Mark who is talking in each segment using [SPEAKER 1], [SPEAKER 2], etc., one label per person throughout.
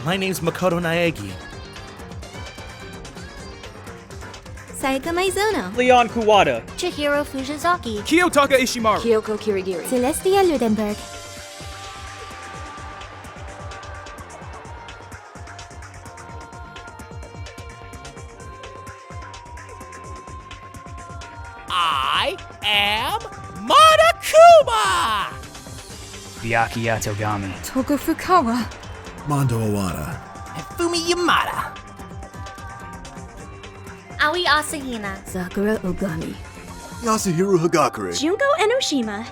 [SPEAKER 1] My name's Makoto Naegi.
[SPEAKER 2] Sayaka Maizono.
[SPEAKER 3] Leon Kuwata.
[SPEAKER 4] Chihiro Fujizaki.
[SPEAKER 5] Kiyotaka Ishimaru.
[SPEAKER 6] Kyoko Kirigiri.
[SPEAKER 2] Celestia Ludenberg.
[SPEAKER 7] I am Monokuma!
[SPEAKER 8] Byakuya Ogami.
[SPEAKER 6] Toko Fukawa.
[SPEAKER 9] Mondo Owada.
[SPEAKER 7] Hifumi Yamada.
[SPEAKER 4] Aoi Asahina.
[SPEAKER 6] Sakura Ogami.
[SPEAKER 9] Yasuhiro Hagakure.
[SPEAKER 2] Junko Enoshima.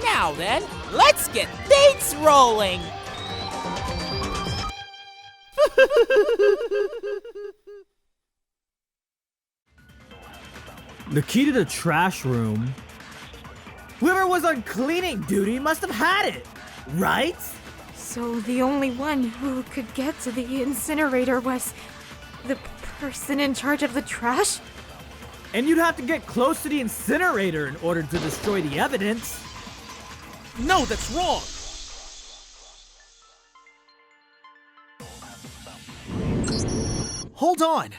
[SPEAKER 7] Now then, let's get things rolling!
[SPEAKER 3] The key to the trash room. Whoever was on cleaning duty must have had it, right?
[SPEAKER 6] So the only one who could get to the incinerator was the person in charge of the trash?
[SPEAKER 3] And you'd have to get close to the incinerator in order to destroy the evidence.
[SPEAKER 1] No, that's wrong! Hold on!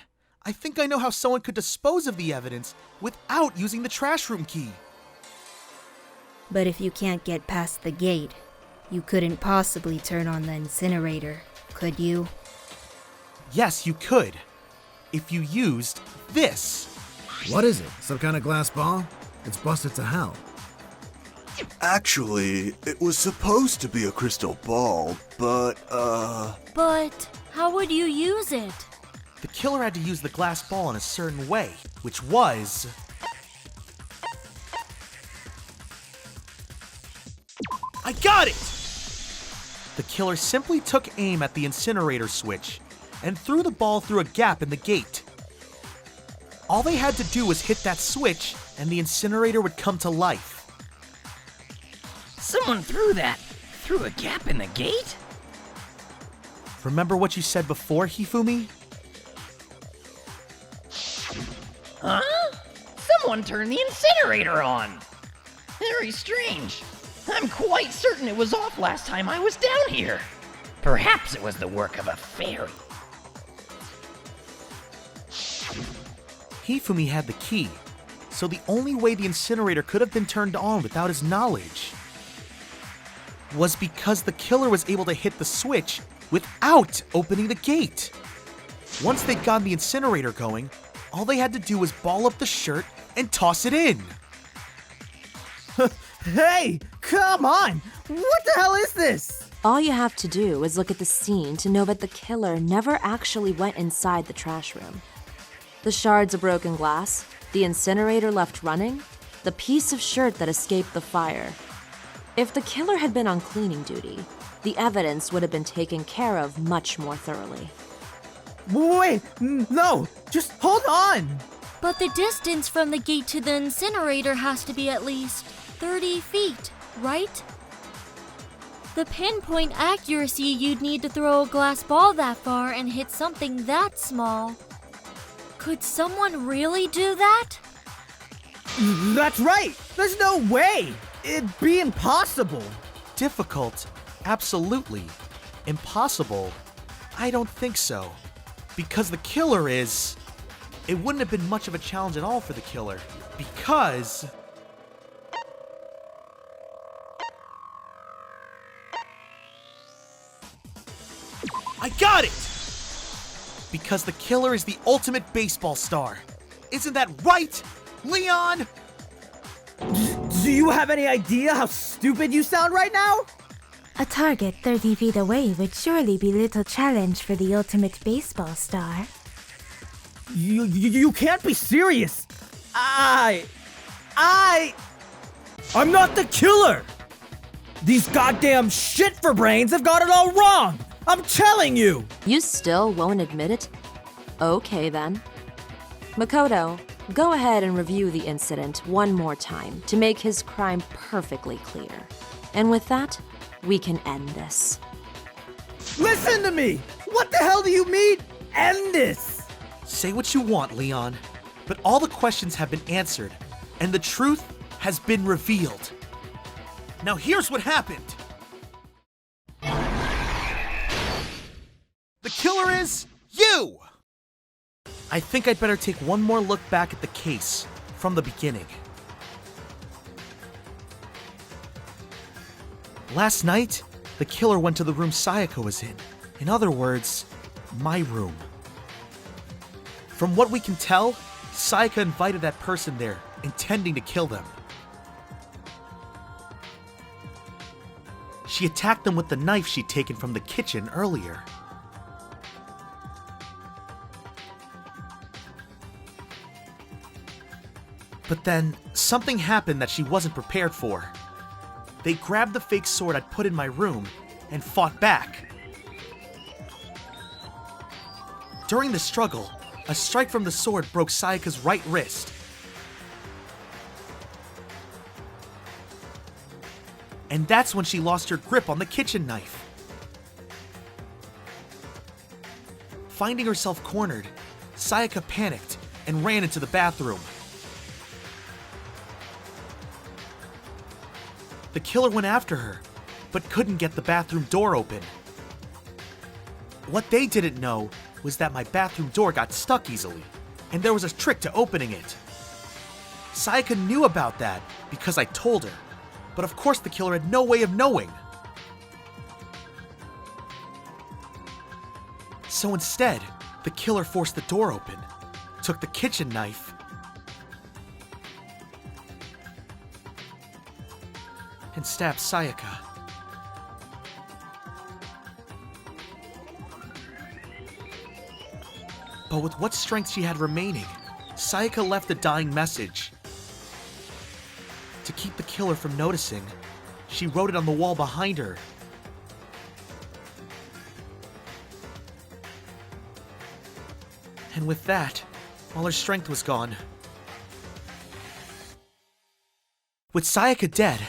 [SPEAKER 1] I think I know how someone could dispose of the evidence without using the trash room key.
[SPEAKER 2] But if you can't get past the gate, you couldn't possibly turn on the incinerator, could you?
[SPEAKER 1] Yes, you could. If you used this.
[SPEAKER 9] What is it? Some kind of glass ball? It's busted to hell.
[SPEAKER 10] Actually, it was supposed to be a crystal ball, but
[SPEAKER 4] But how would you use it?
[SPEAKER 1] The killer had to use the glass ball in a certain way, which was... I got it! The killer simply took aim at the incinerator switch and threw the ball through a gap in the gate. All they had to do was hit that switch and the incinerator would come to life.
[SPEAKER 7] Someone threw that through a gap in the gate?
[SPEAKER 1] Remember what you said before, Hifumi?
[SPEAKER 7] Huh? Someone turned the incinerator on! Very strange. I'm quite certain it was off last time I was down here. Perhaps it was the work of a fairy.
[SPEAKER 1] Hifumi had the key, so the only way the incinerator could have been turned on without his knowledge was because the killer was able to hit the switch without opening the gate. Once they'd gotten the incinerator going, all they had to do was ball up the shirt and toss it in.
[SPEAKER 3] Hey, come on! What the hell is this?
[SPEAKER 6] All you have to do is look at the scene to know that the killer never actually went inside the trash room. The shards of broken glass, the incinerator left running, the piece of shirt that escaped the fire. If the killer had been on cleaning duty, the evidence would have been taken care of much more thoroughly.
[SPEAKER 3] Wait, no, just hold on!
[SPEAKER 4] But the distance from the gate to the incinerator has to be at least 30 feet, right? The pinpoint accuracy you'd need to throw a glass ball that far and hit something that small. Could someone really do that?
[SPEAKER 3] That's right! There's no way! It'd be impossible!
[SPEAKER 1] Difficult? Absolutely. Impossible? I don't think so. Because the killer is... It wouldn't have been much of a challenge at all for the killer. Because... I got it! Because the killer is the ultimate baseball star. Isn't that right, Leon?
[SPEAKER 3] Do you have any idea how stupid you sound right now?
[SPEAKER 2] A target 30 feet away would surely be little challenge for the ultimate baseball star.
[SPEAKER 3] You can't be serious. I'm not the killer. These goddamn shit for brains have got it all wrong. I'm telling you!
[SPEAKER 6] You still won't admit it? Okay then. Makoto, go ahead and review the incident one more time to make his crime perfectly clear. And with that, we can end this.
[SPEAKER 3] Listen to me! What the hell do you mean? End this!
[SPEAKER 1] Say what you want, Leon, but all the questions have been answered, and the truth has been revealed. Now here's what happened. The killer is you! I think I'd better take one more look back at the case from the beginning. Last night, the killer went to the room Sayaka was in. In other words, my room. From what we can tell, Sayaka invited that person there, intending to kill them. She attacked them with the knife she'd taken from the kitchen earlier. But then, something happened that she wasn't prepared for. They grabbed the fake sword I'd put in my room and fought back. During the struggle, a strike from the sword broke Sayaka's right wrist. And that's when she lost her grip on the kitchen knife. Finding herself cornered, Sayaka panicked and ran into the bathroom. The killer went after her, but couldn't get the bathroom door open. What they didn't know was that my bathroom door got stuck easily, and there was a trick to opening it. Sayaka knew about that because I told her, but of course the killer had no way of knowing. So instead, the killer forced the door open, took the kitchen knife, and stabbed Sayaka. But with what strength she had remaining, Sayaka left a dying message. To keep the killer from noticing, she wrote it on the wall behind her. And with that, all her strength was gone. With Sayaka dead,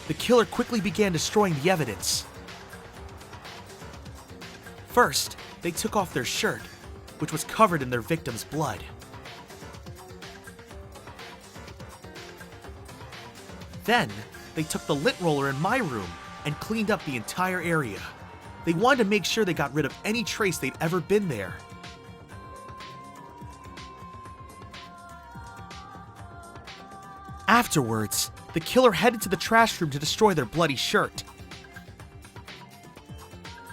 [SPEAKER 1] the killer quickly began destroying the evidence. First, they took off their shirt, which was covered in their victim's blood. Then, they took the lint roller in my room and cleaned up the entire area. They wanted to make sure they got rid of any trace they'd ever been there. Afterwards, the killer headed to the trash room to destroy their bloody shirt.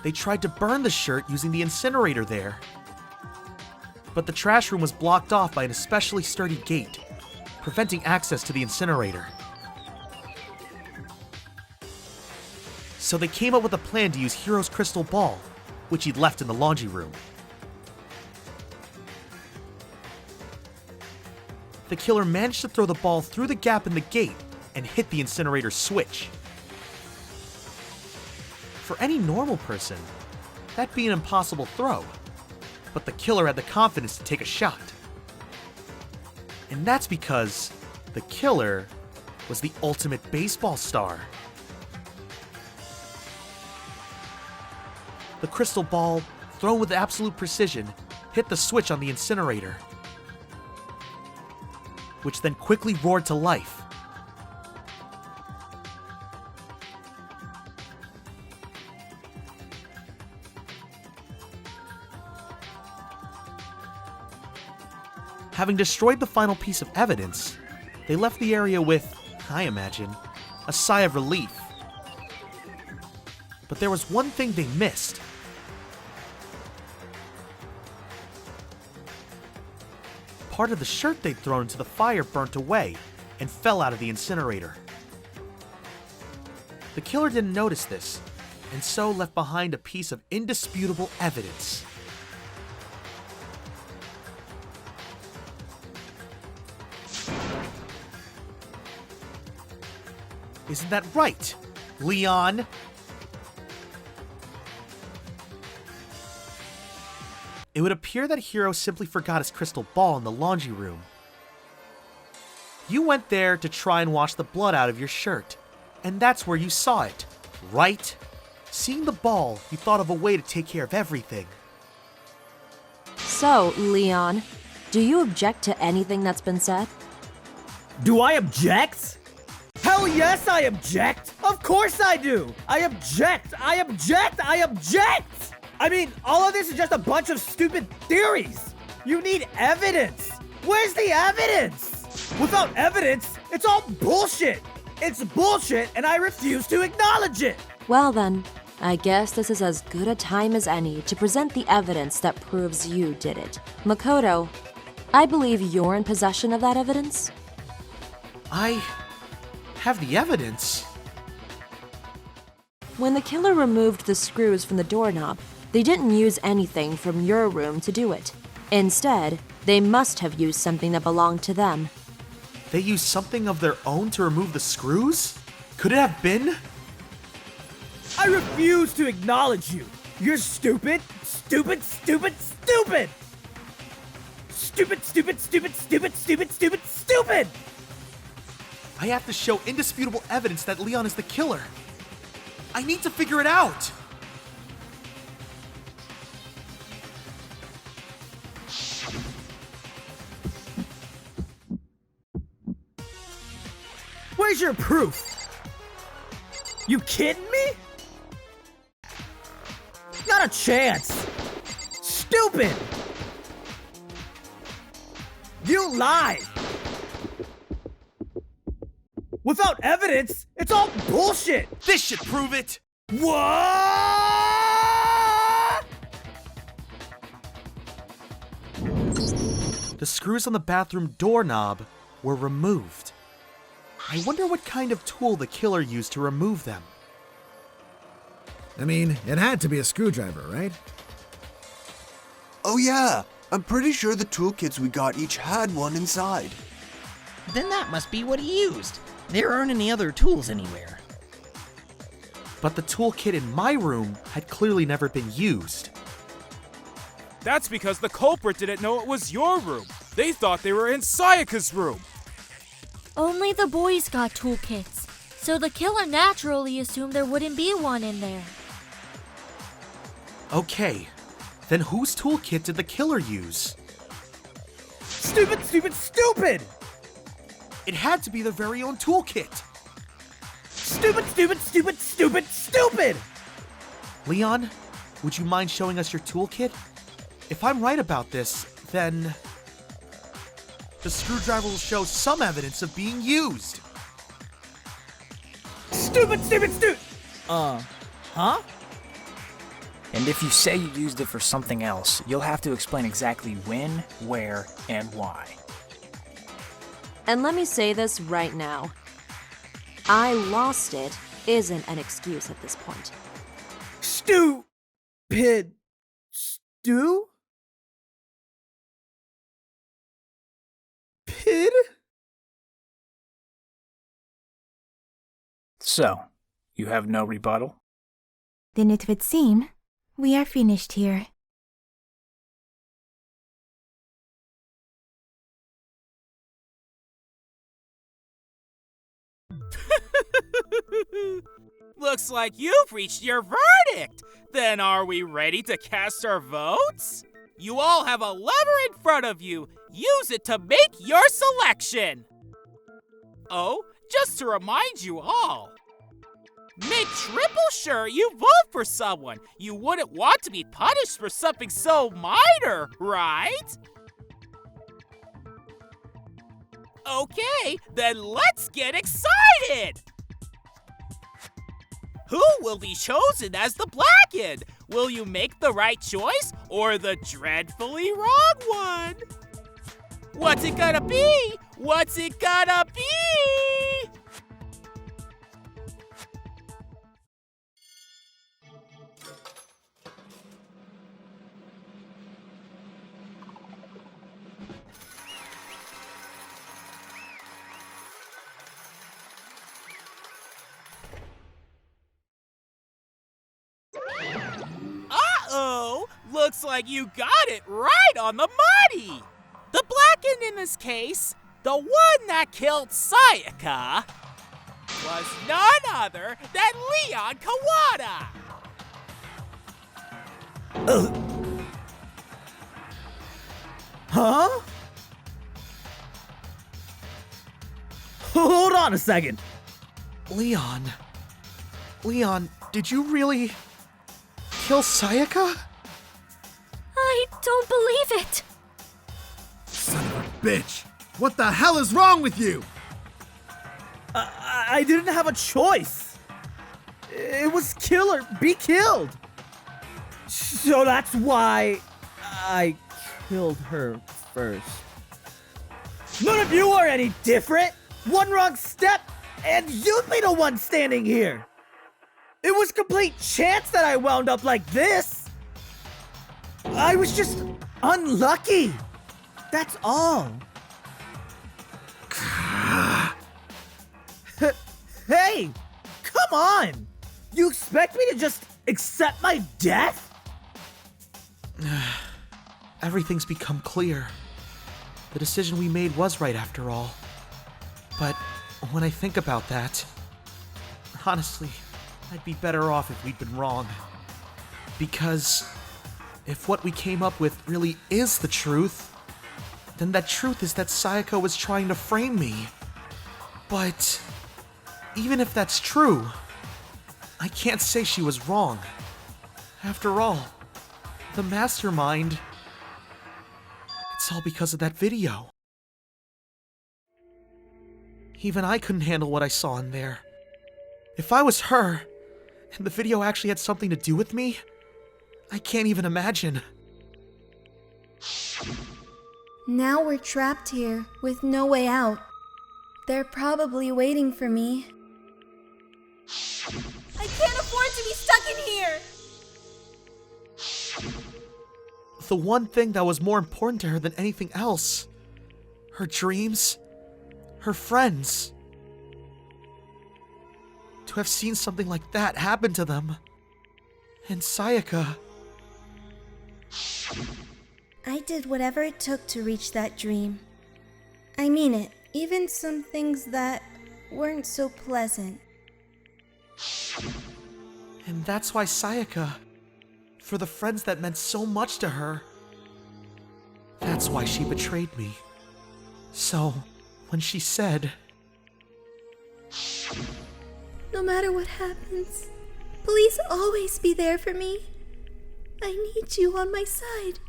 [SPEAKER 1] They tried to burn the shirt using the incinerator there. But the trash room was blocked off by an especially sturdy gate, preventing access to the incinerator. So they came up with a plan to use Hiro's crystal ball, which he'd left in the laundry room. The killer managed to throw the ball through the gap in the gate and hit the incinerator switch. For any normal person, that'd be an impossible throw, but the killer had the confidence to take a shot. And that's because the killer was the ultimate baseball star. The crystal ball, thrown with absolute precision, hit the switch on the incinerator, which then quickly roared to life. Having destroyed the final piece of evidence, they left the area with, I imagine, a sigh of relief. But there was one thing they missed. Part of the shirt they'd thrown into the fire burnt away and fell out of the incinerator. The killer didn't notice this, and so left behind a piece of indisputable evidence. Isn't that right, Leon? It would appear that Hiro simply forgot his crystal ball in the laundry room. You went there to try and wash the blood out of your shirt, and that's where you saw it, right? Seeing the ball, you thought of a way to take care of everything.
[SPEAKER 6] So, Leon, do you object to anything that's been said?
[SPEAKER 3] Do I object? Hell yes, I object! Of course I do! I object! I object! I object! I mean, all of this is just a bunch of stupid theories! You need evidence! Where's the evidence? Without evidence, it's all bullshit! It's bullshit, and I refuse to acknowledge it!
[SPEAKER 6] Well then, I guess this is as good a time as any to present the evidence that proves you did it. Makoto, I believe you're in possession of that evidence?
[SPEAKER 1] I have the evidence.
[SPEAKER 6] When the killer removed the screws from the doorknob, they didn't use anything from your room to do it. Instead, they must have used something that belonged to them.
[SPEAKER 1] They used something of their own to remove the screws? Could it have been?
[SPEAKER 3] I refuse to acknowledge you! You're stupid! Stupid, stupid, stupid! Stupid, stupid, stupid, stupid, stupid, stupid, stupid!
[SPEAKER 1] I have to show indisputable evidence that Leon is the killer. I need to figure it out!
[SPEAKER 3] Where's your proof? You kidding me? Not a chance! Stupid! You lied! Without evidence, it's all bullshit!
[SPEAKER 1] This should prove it!
[SPEAKER 3] What?
[SPEAKER 1] The screws on the bathroom doorknob were removed. I wonder what kind of tool the killer used to remove them.
[SPEAKER 9] I mean, it had to be a screwdriver, right?
[SPEAKER 10] Oh yeah, I'm pretty sure the toolkits we got each had one inside.
[SPEAKER 7] Then that must be what he used. There aren't any other tools anywhere.
[SPEAKER 1] But the toolkit in my room had clearly never been used.
[SPEAKER 5] That's because the culprit didn't know it was your room. They thought they were in Sayaka's room.
[SPEAKER 4] Only the boys got toolkits, so the killer naturally assumed there wouldn't be one in there.
[SPEAKER 1] Okay, then whose toolkit did the killer use?
[SPEAKER 3] Stupid, stupid, stupid!
[SPEAKER 1] It had to be their very own toolkit.
[SPEAKER 3] Stupid, stupid, stupid, stupid, stupid!
[SPEAKER 1] Leon, would you mind showing us your toolkit? If I'm right about this, then the screwdriver will show some evidence of being used.
[SPEAKER 3] Stupid, stupid, stupid! Huh?
[SPEAKER 8] And if you say you used it for something else, you'll have to explain exactly when, where, and why.
[SPEAKER 6] And let me say this right now. I lost it isn't an excuse at this point.
[SPEAKER 3] Stupid. Stew? Pid?
[SPEAKER 8] So, you have no rebuttal?
[SPEAKER 2] Then it would seem we are finished here.
[SPEAKER 5] Looks like you've reached your verdict. Then are we ready to cast our votes? You all have a lever in front of you. Use it to make your selection. Oh, just to remind you all, make triple sure you vote for someone. You wouldn't want to be punished for something so minor, right? Okay, then let's get excited! Who will be chosen as the Blackened? Will you make the right choice or the dreadfully wrong one? What's it gonna be? What's it gonna be? Uh-oh! Looks like you got it right on the money! The blackened in this case, the one that killed Sayaka, was none other than Leon Kuwata!
[SPEAKER 3] Huh? Hold on a second.
[SPEAKER 1] Leon, did you really kill Sayaka?
[SPEAKER 4] I don't believe it.
[SPEAKER 9] Son of a bitch! What the hell is wrong with you?
[SPEAKER 3] I didn't have a choice. It was kill or be killed. So that's why I killed her first. None of you are any different. One wrong step, and you'd be the one standing here. It was complete chance that I wound up like this. I was just unlucky. That's all. Hey, come on. You expect me to just accept my death?
[SPEAKER 1] Everything's become clear. The decision we made was right after all. But when I think about that, honestly, I'd be better off if we'd been wrong. Because if what we came up with really is the truth, then that truth is that Sayaka was trying to frame me. But even if that's true, I can't say she was wrong. After all, the mastermind, it's all because of that video. Even I couldn't handle what I saw in there. If I was her, and the video actually had something to do with me, I can't even imagine.
[SPEAKER 2] Now we're trapped here with no way out. They're probably waiting for me.
[SPEAKER 11] I can't afford to be stuck in here!
[SPEAKER 1] The one thing that was more important to her than anything else, her dreams, her friends. To have seen something like that happen to them. And Sayaka.
[SPEAKER 2] I did whatever it took to reach that dream. I mean it, even some things that weren't so pleasant.
[SPEAKER 1] And that's why Sayaka, for the friends that meant so much to her, that's why she betrayed me. So, when she said,
[SPEAKER 2] No matter what happens, please always be there for me. I need you on my side.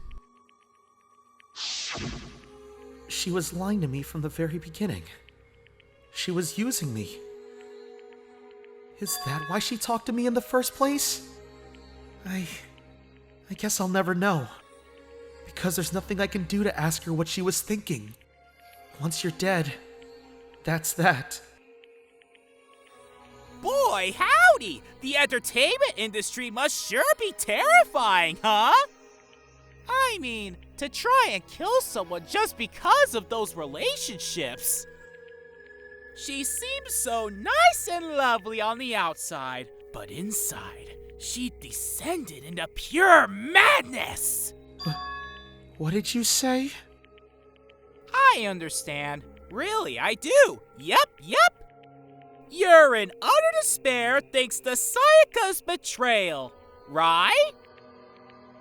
[SPEAKER 1] she was lying to me from the very beginning. She was using me. Is that why she talked to me in the first place? I guess I'll never know. Because there's nothing I can do to ask her what she was thinking. Once you're dead, that's that.
[SPEAKER 5] Boy, howdy! The entertainment industry must sure be terrifying, huh? I mean, to try and kill someone just because of those relationships. She seems so nice and lovely on the outside, but inside, she descended into pure madness!
[SPEAKER 1] What did you say?
[SPEAKER 5] I understand. Really, I do. Yep. You're in utter despair thanks to Sayaka's betrayal, right?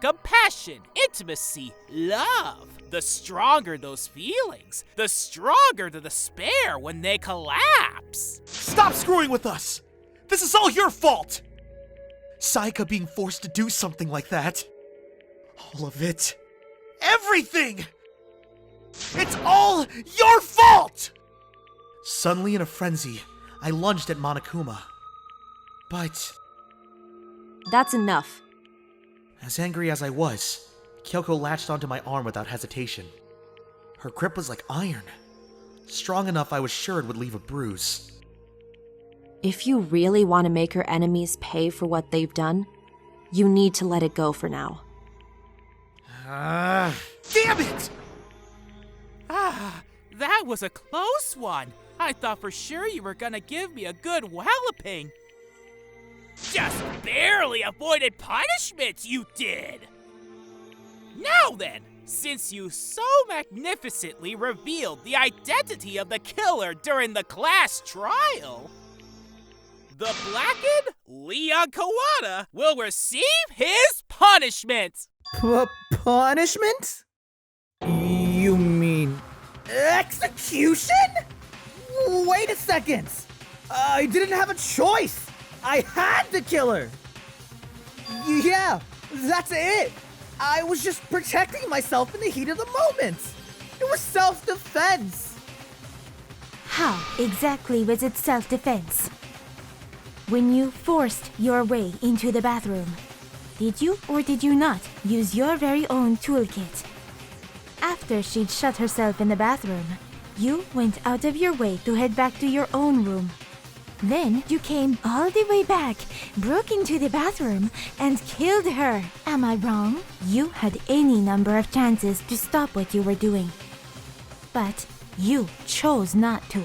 [SPEAKER 5] Compassion, intimacy, love. The stronger those feelings, the stronger the despair when they collapse.
[SPEAKER 1] Stop screwing with us! This is all your fault! Sayaka being forced to do something like that. All of it. Everything! It's all your fault! Suddenly in a frenzy, I lunged at Monokuma. But
[SPEAKER 6] That's enough.
[SPEAKER 1] as angry as I was, Kyoko latched onto my arm without hesitation. Her grip was like iron. Strong enough I was sure it would leave a bruise.
[SPEAKER 6] If you really want to make her enemies pay for what they've done, you need to let it go for now.
[SPEAKER 1] Damn it!
[SPEAKER 5] That was a close one. I thought for sure you were gonna give me a good walloping. Just barely avoided punishment, you did! Now then, since you so magnificently revealed the identity of the killer during the class trial, the blackened Leon Kuwata will receive his punishment!
[SPEAKER 3] Punishment? You mean execution? Wait a second! I didn't have a choice! I had to kill her! Yeah, that's it! I was just protecting myself in the heat of the moment! It was self-defense!
[SPEAKER 2] How exactly was it self-defense? When you forced your way into the bathroom, did you or did you not use your very own toolkit? After she'd shut herself in the bathroom, you went out of your way to head back to your own room. Then you came all the way back, broke into the bathroom, and killed her. Am I wrong? You had any number of chances to stop what you were doing, but you chose not to.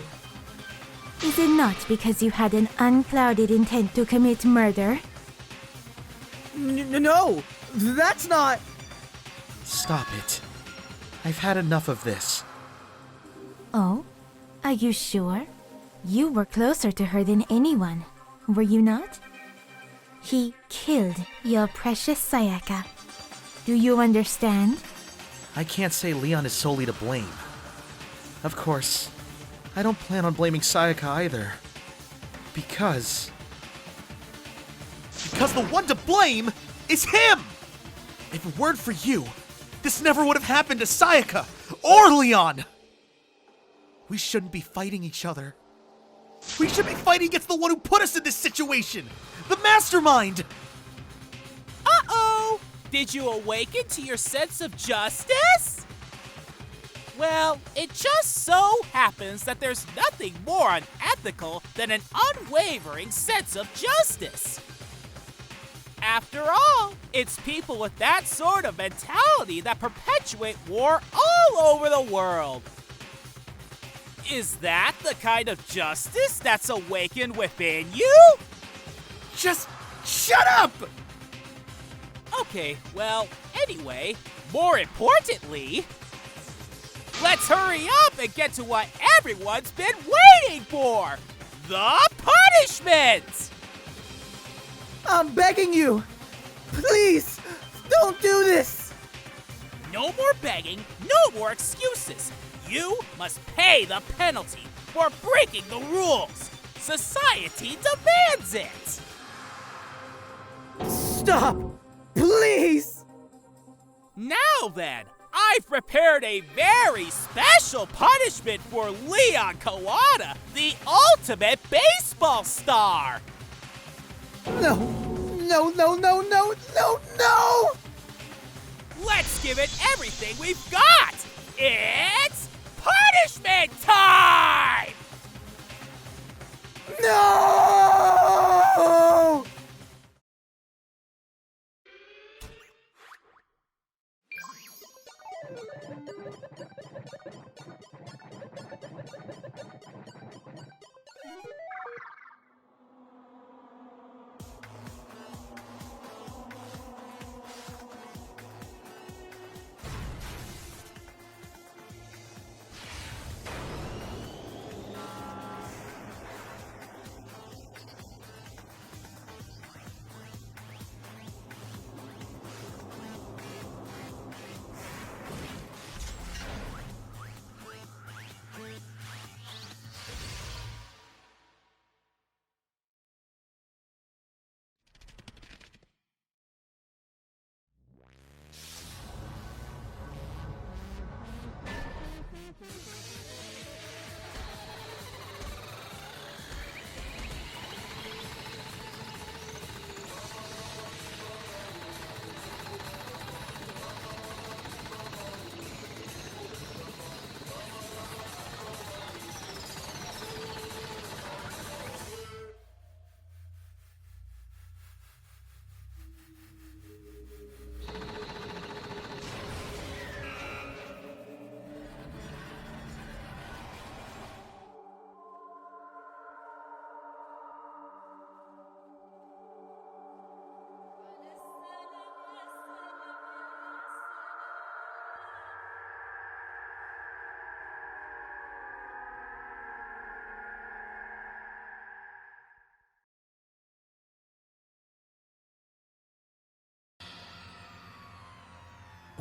[SPEAKER 2] Is it not because you had an unclouded intent to commit murder?
[SPEAKER 3] No, that's not...
[SPEAKER 1] Stop it. I've had enough of this.
[SPEAKER 2] Oh? Are you sure? You were closer to her than anyone, were you not? He killed your precious Sayaka. Do you understand?
[SPEAKER 1] I can't say Leon is solely to blame. Of course, I don't plan on blaming Sayaka either. Because the one to blame is him! If it weren't for you, this never would have happened to Sayaka or Leon! We shouldn't be fighting each other. We should be fighting against the one who put us in this situation! The mastermind!
[SPEAKER 5] Uh-oh! Did you awaken to your sense of justice? Well, it just so happens that there's nothing more unethical than an unwavering sense of justice. After all, it's people with that sort of mentality that perpetuate war all over the world. Is that the kind of justice that's awakened within you?
[SPEAKER 1] Just shut up!
[SPEAKER 5] Okay, well, anyway, more importantly, let's hurry up and get to what everyone's been waiting for! The punishment!
[SPEAKER 3] I'm begging you! Please, don't do this!
[SPEAKER 5] No more begging, no more excuses. You must pay the penalty for breaking the rules. Society demands it.
[SPEAKER 3] Stop! Please!
[SPEAKER 5] Now then, I've prepared a very special punishment for Leon Kuwata, the ultimate baseball star.
[SPEAKER 3] No! No, no, no, no, no, no!
[SPEAKER 5] Let's give it everything we've got. It's punishment time!
[SPEAKER 3] No!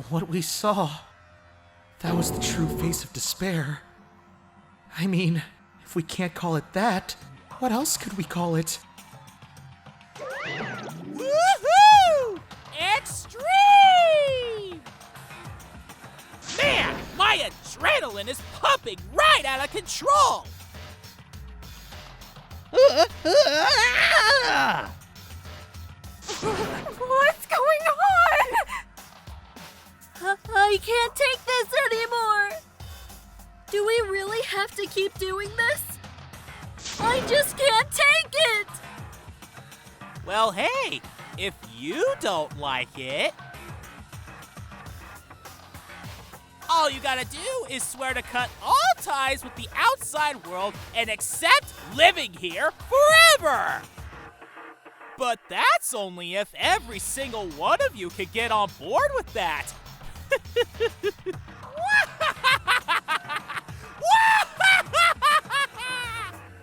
[SPEAKER 1] What we saw, that was the true face of despair. I mean, if we can't call it that, what else could we call it?
[SPEAKER 5] Woohoo! Extreme! Man, my adrenaline is pumping right out of control!
[SPEAKER 11] What's going on?
[SPEAKER 4] I can't take this anymore! Do we really have to keep doing this? I just can't take it!
[SPEAKER 5] Well, hey, if you don't like it, all you gotta do is swear to cut all ties with the outside world and accept living here forever! But that's only if every single one of you could get on board with that.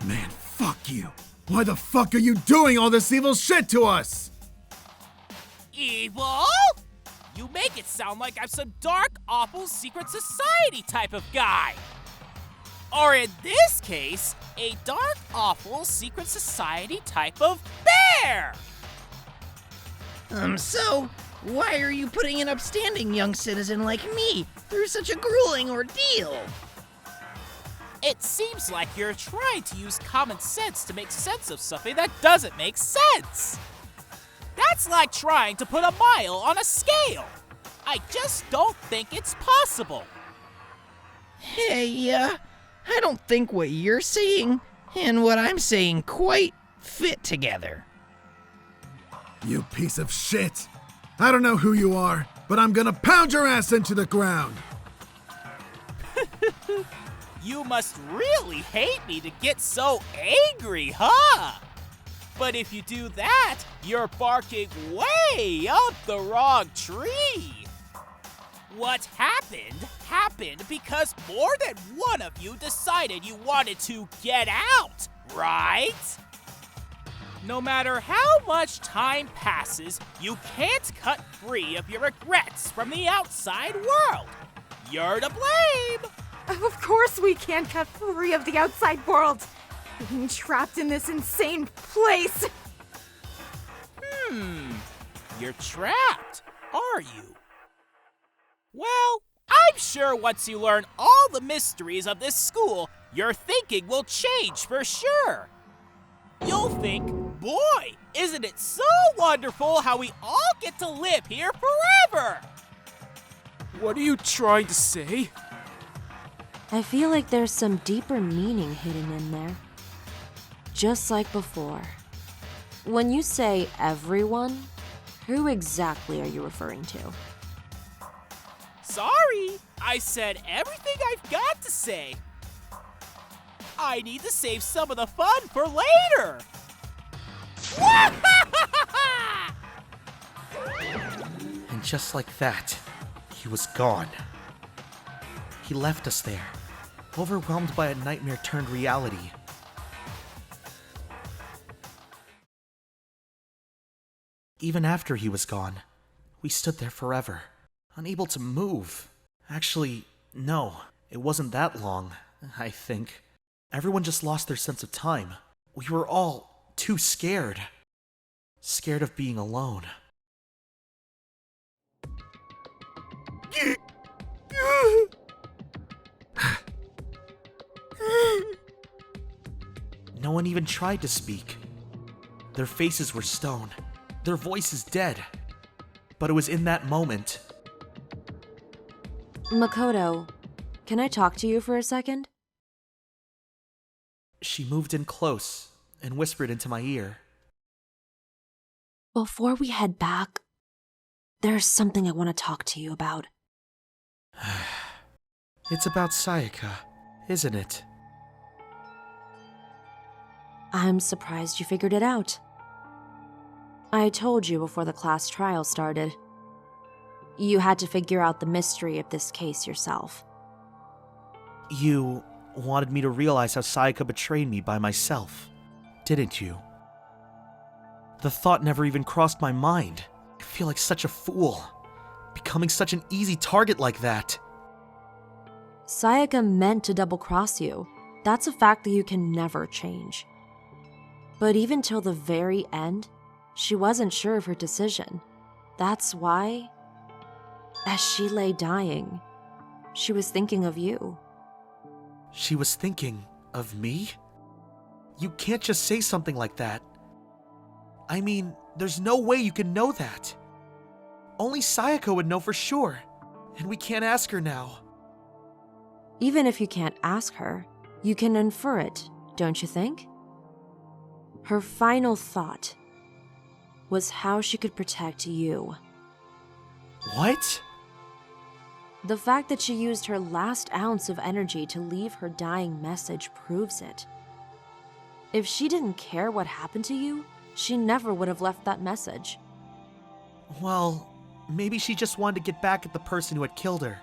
[SPEAKER 9] Man, fuck you. Why the fuck are you doing all this evil shit to us?
[SPEAKER 5] Evil? You make it sound like I'm some dark, awful secret society type of guy. Or in this case, a dark, awful secret society type of bear.
[SPEAKER 7] So, why are you putting an upstanding young citizen like me through such a grueling ordeal?
[SPEAKER 5] It seems like you're trying to use common sense to make sense of something that doesn't make sense. That's like trying to put a mile on a scale. I just don't think it's possible.
[SPEAKER 7] Hey, I don't think what you're saying and what I'm saying quite fit together.
[SPEAKER 9] You piece of shit. I don't know who you are, but I'm gonna pound your ass into the ground.
[SPEAKER 5] You must really hate me to get so angry, huh? But if you do that, you're barking way up the wrong tree. What happened because more than one of you decided you wanted to get out, right? No matter how much time passes, you can't cut free of your regrets from the outside world. You're to blame.
[SPEAKER 11] Of course we can't cut free of the outside world. Being trapped in this insane place.
[SPEAKER 5] You're trapped, are you? Well, I'm sure once you learn all the mysteries of this school, your thinking will change for sure. You'll think, boy, isn't it so wonderful how we all get to live here forever?
[SPEAKER 12] What are you trying to say?
[SPEAKER 6] I feel like there's some deeper meaning hidden in there. Just like before. When you say everyone, who exactly are you referring to?
[SPEAKER 5] Sorry, I said everything I've got to say. I need to save some of the fun for later.
[SPEAKER 1] And just like that, he was gone. He left us there, overwhelmed by a nightmare turned reality. Even after he was gone, we stood there forever, unable to move. Actually, no, it wasn't that long, I think. Everyone just lost their sense of time. We were all too scared. Scared of being alone. No one even tried to speak. Their faces were stone, their voices dead. But it was in that moment.
[SPEAKER 6] Makoto, can I talk to you for a second?
[SPEAKER 1] She moved in close and whispered into my ear.
[SPEAKER 6] Before we head back, there's something I want to talk to you about.
[SPEAKER 1] It's about Sayaka, isn't it?
[SPEAKER 6] I'm surprised you figured it out. I told you before the class trial started. You had to figure out the mystery of this case yourself.
[SPEAKER 1] You wanted me to realize how Sayaka betrayed me by myself, didn't you? The thought never even crossed my mind. I feel like such a fool. becoming such an easy target like that.
[SPEAKER 6] Sayaka meant to double-cross you. That's a fact that you can never change. But even till the very end, she wasn't sure of her decision. That's why, as she lay dying, she was thinking of you.
[SPEAKER 1] She was thinking of me? You can't just say something like that. I mean, there's no way you can know that. Only Sayaka would know for sure, and we can't ask her now.
[SPEAKER 6] Even if you can't ask her, you can infer it, don't you think? Her final thought was how she could protect you.
[SPEAKER 1] What?
[SPEAKER 6] The fact that she used her last ounce of energy to leave her dying message proves it. If she didn't care what happened to you, she never would have left that message.
[SPEAKER 1] Well, maybe she just wanted to get back at the person who had killed her.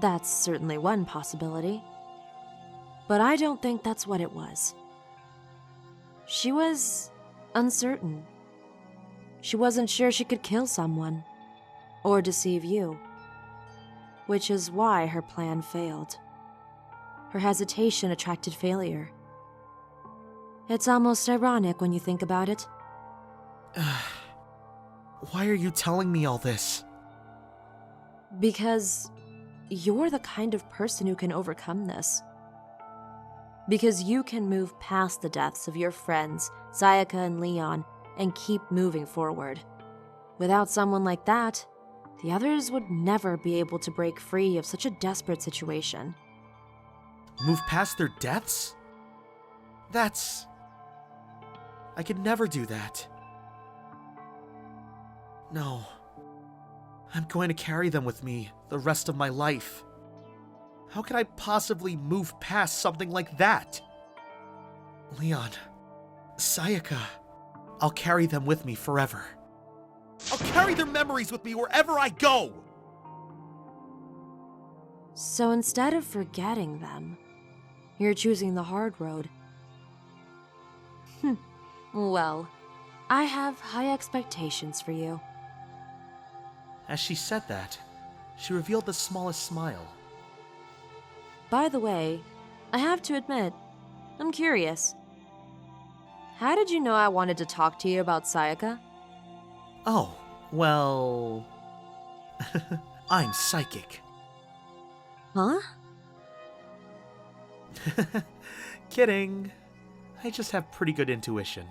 [SPEAKER 6] That's certainly one possibility. But I don't think that's what it was. She was uncertain. She wasn't sure she could kill someone, or deceive you. Which is why her plan failed. Her hesitation attracted failure. It's almost ironic when you think about it.
[SPEAKER 1] Why are you telling me all this?
[SPEAKER 6] Because you're the kind of person who can overcome this. Because you can move past the deaths of your friends, Sayaka and Leon, and keep moving forward. Without someone like that, the others would never be able to break free of such a desperate situation.
[SPEAKER 1] Move past their deaths? I could never do that. No. I'm going to carry them with me the rest of my life. How could I possibly move past something like that? Leon, Sayaka, I'll carry them with me forever. I'll carry their memories with me wherever I go!
[SPEAKER 6] So instead of forgetting them, you're choosing the hard road. Well, I have high expectations for you.
[SPEAKER 1] As she said that, she revealed the smallest smile.
[SPEAKER 6] By the way, I have to admit, I'm curious. How did you know I wanted to talk to you about Sayaka?
[SPEAKER 1] Oh, well... I'm psychic.
[SPEAKER 6] Huh?
[SPEAKER 1] Kidding. I just have pretty good intuition.